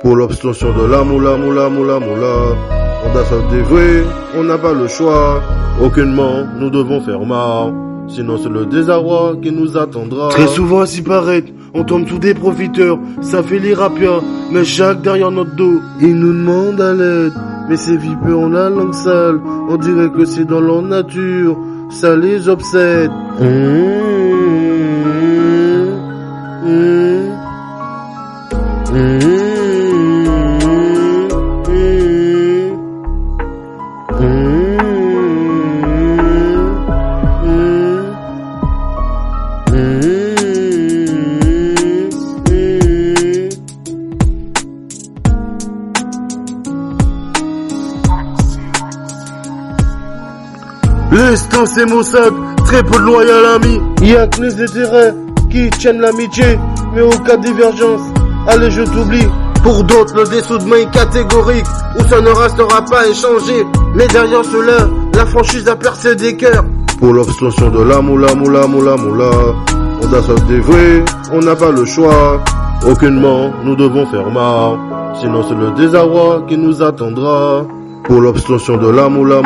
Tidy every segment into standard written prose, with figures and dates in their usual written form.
Pour l'obtention de la moula, on doit se dévouer, on n'a pas le choix. Aucunement, nous devons faire marre. Sinon c'est le désarroi qui nous attendra. Très souvent à s'y paraître, on tombe tous des profiteurs. Ça fait les rapiens, mais chaque derrière notre dos, ils nous demandent à l'aide. Mais ces vipeux ont la langue sale, on dirait que c'est dans leur nature. Ça les obsède. L'instant c'est Mossad, très peu de loyal amis. Y'a que les intérêts qui tiennent l'amitié, mais au cas de divergence, allez je t'oublie. Pour d'autres, le dessoudement est catégorique, où ça ne restera pas échangé. Mais derrière cela, la franchise a percé des cœurs. Pour l'obtention de la moula, on doit se dévouer, on n'a pas le choix. Aucunement, nous devons faire marre, sinon c'est le désarroi qui nous attendra. Pour l'obtention de la moula,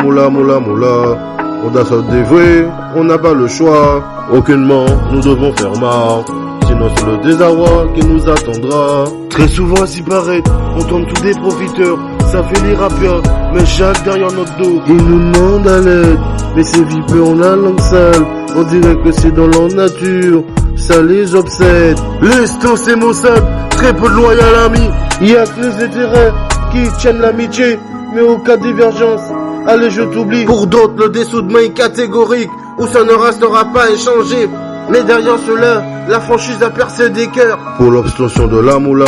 on doit se dévouer, on n'a pas le choix. Aucunement, nous devons faire marre, sinon c'est le désarroi qui nous attendra. Très souvent à s'y paraître, on tombe tous des profiteurs. Ça fait les rapiens, mais chaque derrière notre dos, ils nous demandent à l'aide. Mais ces vipeux ont la langue sale, on dirait que c'est dans leur nature. Ça les obsède. L'instant c'est Mossad, très peu de loyal amis. Y'a que les intérêts qui tiennent l'amitié, mais au cas de divergence, allez je t'oublie. Pour d'autres, le dessoudement est catégorique, où ça ne restera pas échangé. Mais derrière cela, la franchise a percé des cœurs. Pour l'obtention de la moula,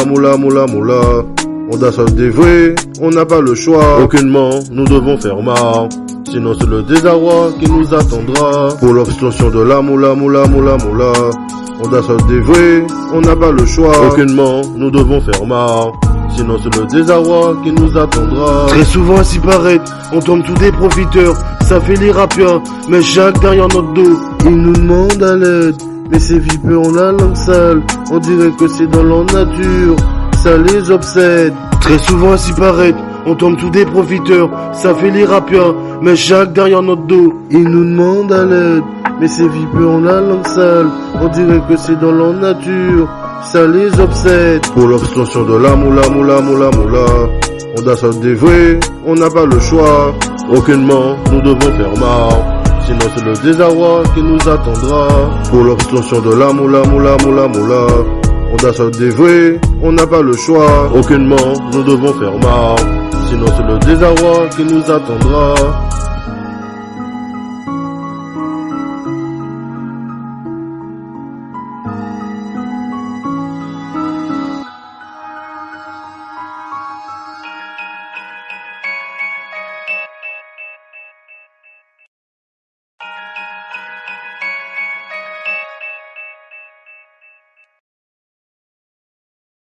on doit se dévouer, on n'a pas le choix. Aucunement, nous devons faire marre, sinon c'est le désarroi qui nous attendra. Pour l'obtention de la moula, on doit se dévouer, on n'a pas le choix. Aucunement, nous devons faire marre, sinon c'est le désarroi qui nous attendra. Très souvent à s'y paraître, on tombe tous des profiteurs. Ça fait les rapiens, mais chaque derrière notre dos, ils nous demandent à l'aide. Mais ces vipeux ont la langue sale, on dirait que c'est dans leur nature. Ça les obsède. Très souvent à s'y paraître, on tombe tous des profiteurs. Ça fait les rapiens, mais chaque derrière notre dos, ils nous demandent à l'aide. Mais ces vipeux ont la langue sale, on dirait que c'est dans leur nature. Ça les obsède. Pour l'obtention de la moula, on doit se dévouer, on n'a pas le choix. Aucunement, nous devons faire marre, sinon c'est le désarroi qui nous attendra. Pour l'obtention de la moula, on doit se dévouer, on n'a pas le choix. Aucunement, nous devons faire marre, sinon c'est le désarroi qui nous attendra.